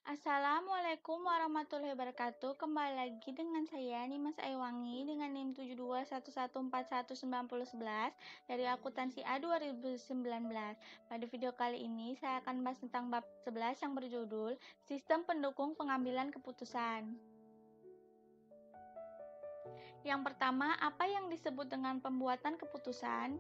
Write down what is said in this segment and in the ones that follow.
Assalamualaikum warahmatullahi wabarakatuh. Kembali lagi dengan saya Nimas Aiwangi dengan NIM 7211419011 dari akuntansi A 2019. Pada video kali ini saya akan bahas tentang bab 11 yang berjudul Sistem Pendukung Pengambilan Keputusan. Yang pertama, apa yang disebut dengan pembuatan keputusan?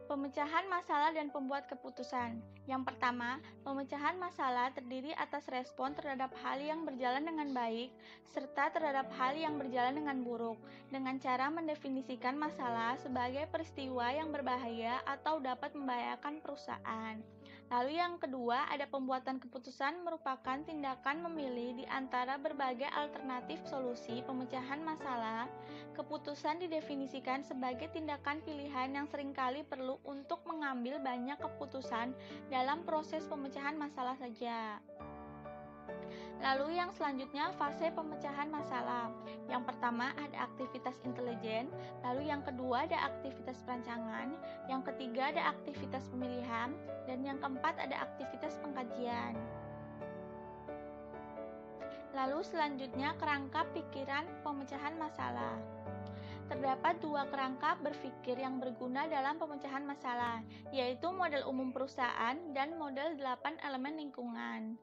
Pemecahan masalah dan pembuat keputusan. Yang pertama, pemecahan masalah terdiri atas respon terhadap hal yang berjalan dengan baik serta terhadap hal yang berjalan dengan buruk, dengan cara mendefinisikan masalah sebagai peristiwa yang berbahaya atau dapat membahayakan perusahaan. Lalu yang kedua, ada pembuatan keputusan merupakan tindakan memilih di antara berbagai alternatif solusi pemecahan masalah. Keputusan didefinisikan sebagai tindakan pilihan yang seringkali perlu untuk mengambil banyak keputusan dalam proses pemecahan masalah saja. Lalu yang selanjutnya fase pemecahan masalah. Yang pertama ada aktivitas intelijen, lalu yang kedua ada aktivitas perancangan, yang ketiga ada aktivitas pemilihan, dan yang keempat ada aktivitas pengkajian. Lalu selanjutnya kerangka pikiran pemecahan masalah. Terdapat dua kerangka berpikir yang berguna dalam pemecahan masalah, yaitu model umum perusahaan dan model 8 elemen lingkungan.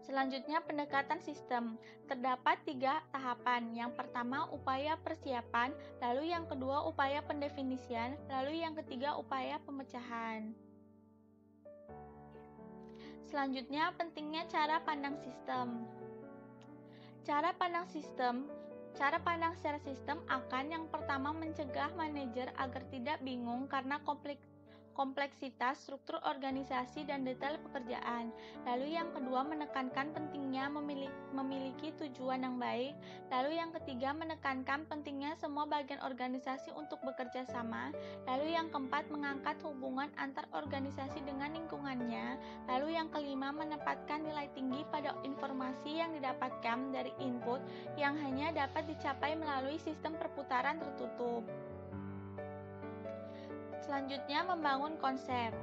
Selanjutnya pendekatan sistem. Terdapat 3 tahapan. Yang pertama upaya persiapan, lalu yang kedua upaya pendefinisian, lalu yang ketiga upaya pemecahan. Selanjutnya pentingnya cara pandang sistem. Cara pandang secara sistem akan yang pertama mencegah manajer agar tidak bingung karena kompleksitas struktur organisasi dan detail pekerjaan. Lalu yang kedua menekankan pentingnya memiliki tujuan yang baik. Lalu yang ketiga menekankan pentingnya semua bagian organisasi untuk bekerja sama. Lalu yang keempat mengangkat hubungan antar organisasi dengan lingkungannya. Lalu yang kelima menempatkan nilai tinggi pada informasi yang didapatkan dari input yang hanya dapat dicapai melalui sistem perputaran tertutup. Selanjutnya membangun konsep.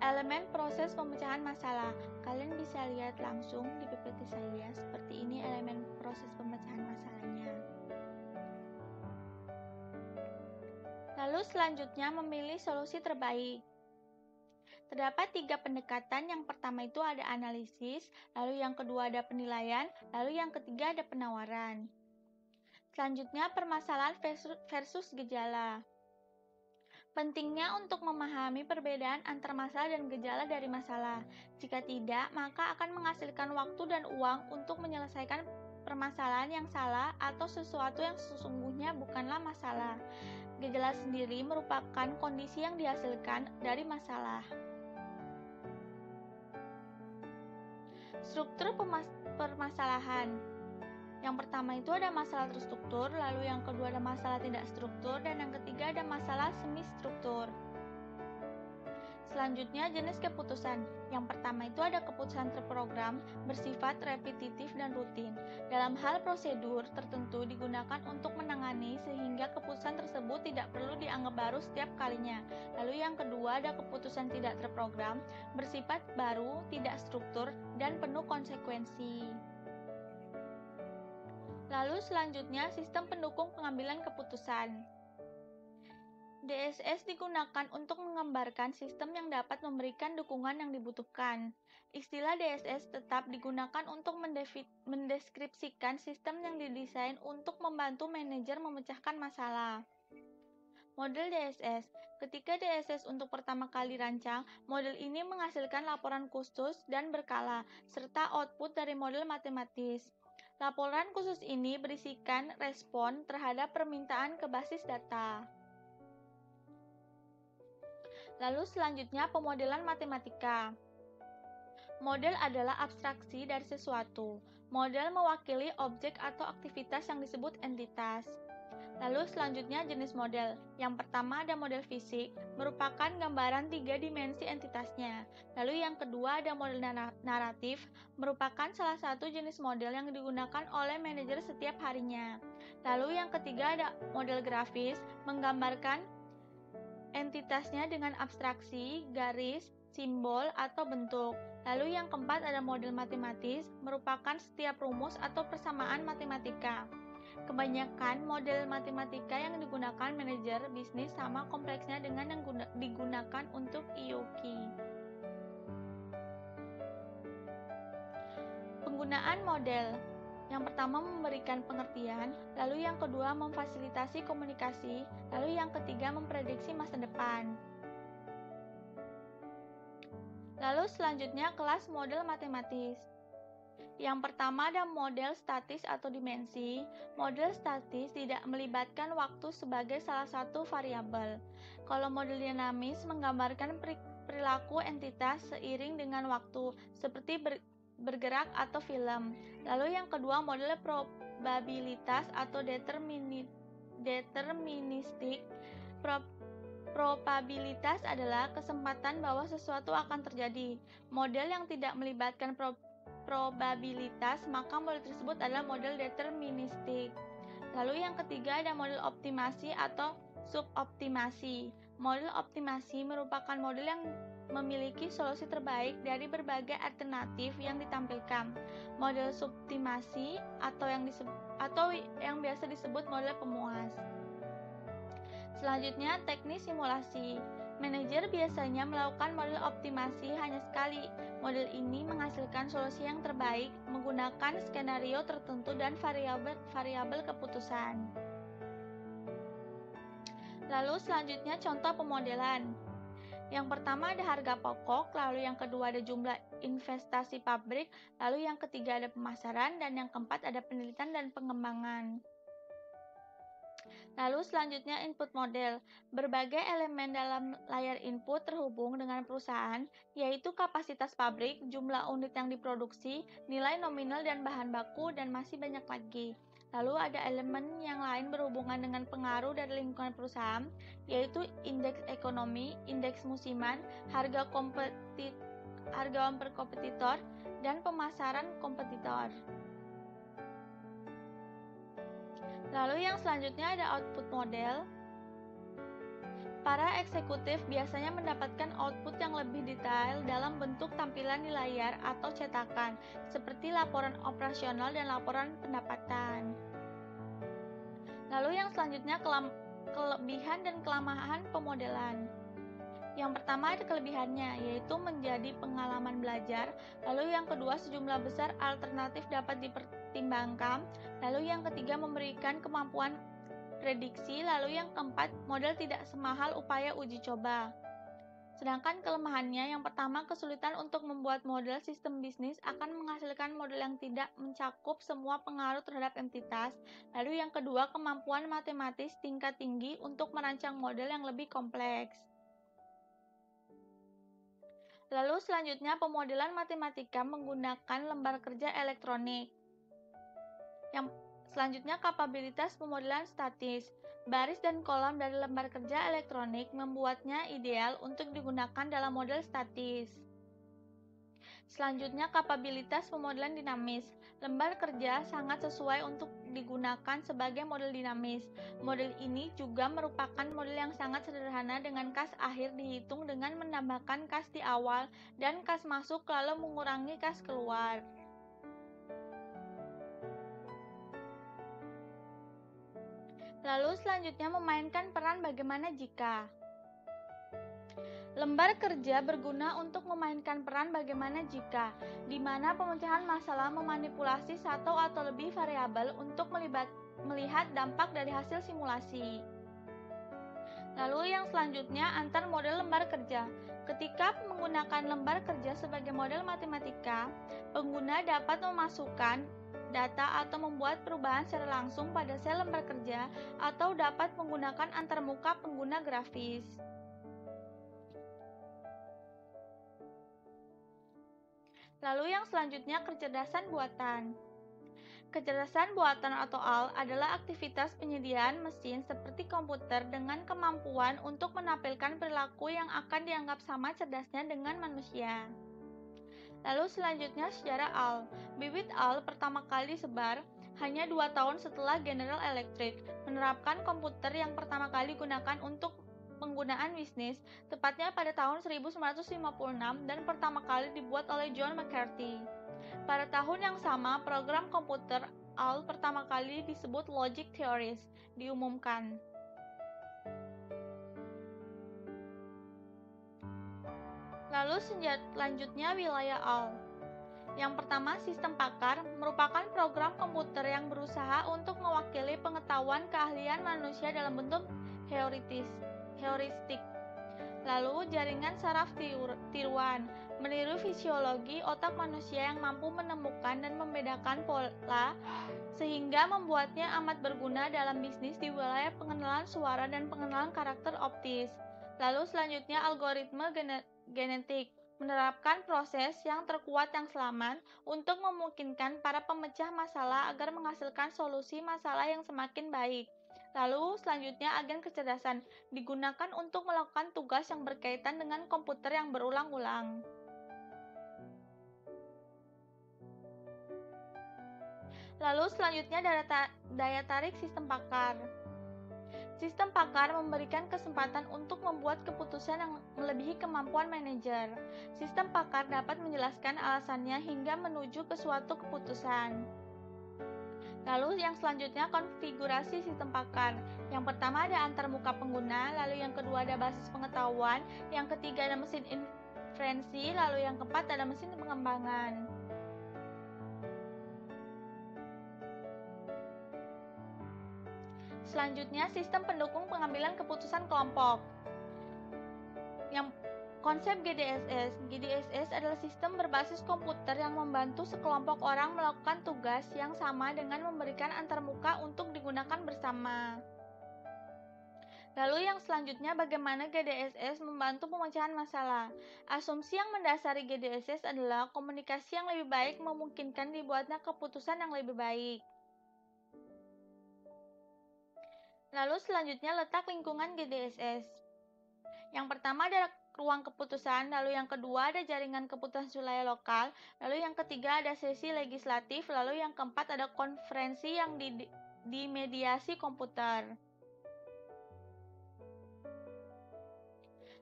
Elemen proses pemecahan masalah. Kalian bisa lihat langsung di PPT saya seperti ini elemen proses pemecahan masalahnya. Lalu selanjutnya memilih solusi terbaik. Terdapat 3 pendekatan. Yang pertama itu ada analisis, lalu yang kedua ada penilaian, lalu yang ketiga ada penawaran. Selanjutnya permasalahan versus gejala. Pentingnya untuk memahami perbedaan antar masalah dan gejala dari masalah. Jika tidak, maka akan menghasilkan waktu dan uang untuk menyelesaikan permasalahan yang salah atau sesuatu yang sesungguhnya bukanlah masalah. Gejala sendiri merupakan kondisi yang dihasilkan dari masalah. Struktur permasalahan. Yang pertama itu ada masalah terstruktur, lalu yang kedua ada masalah tidak struktur, dan yang ketiga ada masalah semi struktur. Selanjutnya jenis keputusan. Yang pertama itu ada keputusan terprogram, bersifat repetitif dan rutin. Dalam hal prosedur tertentu digunakan untuk menangani sehingga keputusan tersebut tidak perlu dianggap baru setiap kalinya. Lalu yang kedua ada keputusan tidak terprogram, bersifat baru, tidak struktur, dan penuh konsekuensi. Lalu selanjutnya sistem pendukung pengambilan keputusan. DSS digunakan untuk menggambarkan sistem yang dapat memberikan dukungan yang dibutuhkan. Istilah DSS tetap digunakan untuk mendeskripsikan sistem yang didesain untuk membantu manajer memecahkan masalah. Model DSS. Ketika DSS untuk pertama kali dirancang, model ini menghasilkan laporan khusus dan berkala, serta output dari model matematis. Laporan khusus ini berisikan respon terhadap permintaan ke basis data. Lalu selanjutnya pemodelan matematika. Model adalah abstraksi dari sesuatu. Model mewakili objek atau aktivitas yang disebut entitas. Lalu selanjutnya jenis model. Yang pertama ada model fisik, merupakan gambaran 3 dimensi entitasnya. Lalu yang kedua ada model naratif, merupakan salah satu jenis model yang digunakan oleh manajer setiap harinya. Lalu yang ketiga ada model grafis, menggambarkan entitasnya dengan abstraksi, garis, simbol atau bentuk. Lalu yang keempat ada model matematis, merupakan setiap rumus atau persamaan matematika. Kebanyakan model matematika yang digunakan manajer bisnis sama kompleksnya dengan yang digunakan untuk IoT. Penggunaan model. Yang pertama memberikan pengertian, lalu yang kedua memfasilitasi komunikasi, lalu yang ketiga memprediksi masa depan. Lalu selanjutnya kelas model matematis. Yang pertama ada model statis atau dimensi. Model statis tidak melibatkan waktu sebagai salah satu variabel. Kalau model dinamis menggambarkan perilaku entitas seiring dengan waktu, seperti bergerak atau film. Lalu yang kedua model probabilitas atau deterministik. Probabilitas adalah kesempatan bahwa sesuatu akan terjadi. Model yang tidak melibatkan probabilitas, maka model tersebut adalah model deterministik. Lalu yang ketiga ada model optimasi atau suboptimasi. Model optimasi merupakan model yang memiliki solusi terbaik dari berbagai alternatif yang ditampilkan. Model suboptimasi atau yang biasa disebut model pemuas. Selanjutnya teknik simulasi. Manajer biasanya melakukan model optimasi hanya sekali. Model ini menghasilkan solusi yang terbaik menggunakan skenario tertentu dan variabel keputusan. Lalu selanjutnya contoh pemodelan. Yang pertama ada harga pokok, lalu yang kedua ada jumlah investasi pabrik, lalu yang ketiga ada pemasaran, dan yang keempat ada penelitian dan pengembangan. Lalu selanjutnya input model. Berbagai elemen dalam layar input terhubung dengan perusahaan, yaitu kapasitas pabrik, jumlah unit yang diproduksi, nilai nominal dan bahan baku, dan masih banyak lagi. Lalu ada elemen yang lain berhubungan dengan pengaruh dari lingkungan perusahaan, yaitu indeks ekonomi, indeks musiman, harga per kompetitor, dan pemasaran kompetitor. Lalu yang selanjutnya ada output model. Para eksekutif biasanya mendapatkan output yang lebih detail dalam bentuk tampilan di layar atau cetakan, seperti laporan operasional dan laporan pendapatan. Lalu yang selanjutnya kelebihan dan kelemahan pemodelan. Yang pertama ada kelebihannya, yaitu menjadi pengalaman belajar. Lalu yang kedua sejumlah besar alternatif dapat dipertimbangkan. Lalu yang ketiga memberikan kemampuan prediksi. Lalu yang keempat model tidak semahal upaya uji coba. Sedangkan kelemahannya, yang pertama kesulitan untuk membuat model sistem bisnis akan menghasilkan model yang tidak mencakup semua pengaruh terhadap entitas. Lalu yang kedua kemampuan matematis tingkat tinggi untuk merancang model yang lebih kompleks. Lalu selanjutnya pemodelan matematika menggunakan lembar kerja elektronik. Yang selanjutnya kapabilitas pemodelan statis. Baris dan kolom dari lembar kerja elektronik membuatnya ideal untuk digunakan dalam model statis. Selanjutnya kapabilitas pemodelan dinamis. Lembar kerja sangat sesuai untuk digunakan sebagai model dinamis. Model ini juga merupakan model yang sangat sederhana dengan kas akhir dihitung dengan menambahkan kas di awal dan kas masuk lalu mengurangi kas keluar. Lalu selanjutnya memainkan peran bagaimana jika. Lembar kerja berguna untuk memainkan peran bagaimana jika, di mana pemecahan masalah memanipulasi satu atau lebih variabel untuk melihat dampak dari hasil simulasi. Lalu yang selanjutnya antar model lembar kerja. Ketika menggunakan lembar kerja sebagai model matematika, pengguna dapat memasukkan data atau membuat perubahan secara langsung pada sel lembar kerja atau dapat menggunakan antarmuka pengguna grafis. Lalu yang selanjutnya kecerdasan buatan. Kecerdasan buatan atau AI adalah aktivitas penyediaan mesin seperti komputer dengan kemampuan untuk menampilkan perilaku yang akan dianggap sama cerdasnya dengan manusia. Lalu selanjutnya sejarah AI. Bibit AI pertama kali disebar hanya 2 tahun setelah General Electric menerapkan komputer yang pertama kali digunakan untuk penggunaan bisnis, tepatnya pada tahun 1956 dan pertama kali dibuat oleh John McCarthy. Pada tahun yang sama, program komputer AL pertama kali disebut Logic Theories diumumkan. Lalu selanjutnya wilayah AL. Yang pertama, sistem pakar merupakan program komputer yang berusaha untuk mewakili pengetahuan keahlian manusia dalam bentuk heuristik. Lalu, jaringan saraf tiruan meniru fisiologi otak manusia yang mampu menemukan dan membedakan pola sehingga membuatnya amat berguna dalam bisnis di wilayah pengenalan suara dan pengenalan karakter optis. Lalu selanjutnya algoritma genetik menerapkan proses yang terkuat yang selamat untuk memungkinkan para pemecah masalah agar menghasilkan solusi masalah yang semakin baik. Lalu selanjutnya agen kecerdasan digunakan untuk melakukan tugas yang berkaitan dengan komputer yang berulang-ulang. Lalu selanjutnya daya tarik sistem pakar. Sistem pakar memberikan kesempatan untuk membuat keputusan yang melebihi kemampuan manajer. Sistem pakar dapat menjelaskan alasannya hingga menuju ke suatu keputusan. Lalu yang selanjutnya konfigurasi sistem pakar. Yang pertama ada antarmuka pengguna, lalu yang kedua ada basis pengetahuan, yang ketiga ada mesin inferensi, lalu yang keempat ada mesin pengembangan. Selanjutnya, sistem pendukung pengambilan keputusan kelompok. Yang konsep GDSS. GDSS adalah sistem berbasis komputer yang membantu sekelompok orang melakukan tugas yang sama dengan memberikan antarmuka untuk digunakan bersama. Lalu yang selanjutnya bagaimana GDSS membantu pemecahan masalah. Asumsi yang mendasari GDSS adalah komunikasi yang lebih baik memungkinkan dibuatnya keputusan yang lebih baik. Lalu selanjutnya letak lingkungan GDSS. Yang pertama ada ruang keputusan, lalu yang kedua ada jaringan keputusan wilayah lokal, lalu yang ketiga ada sesi legislatif, lalu yang keempat ada konferensi yang dimediasi komputer.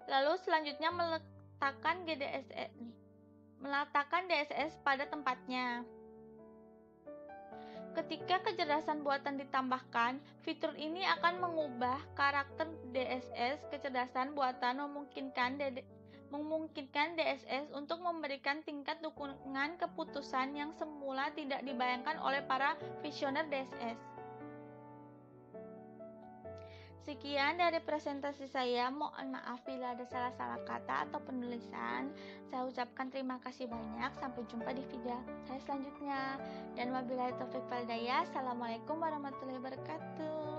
Lalu selanjutnya meletakkan DSS pada tempatnya. Ketika kecerdasan buatan ditambahkan, fitur ini akan mengubah karakter DSS. Kecerdasan buatan memungkinkan DSS untuk memberikan tingkat dukungan keputusan yang semula tidak dibayangkan oleh para visioner DSS. Sekian dari presentasi saya. Mohon maaf bila ada salah-salah kata atau penulisan. Saya ucapkan terima kasih banyak. Sampai jumpa di video saya selanjutnya. Dan wabillahi taufiq wal hidayah. Assalamualaikum warahmatullahi wabarakatuh.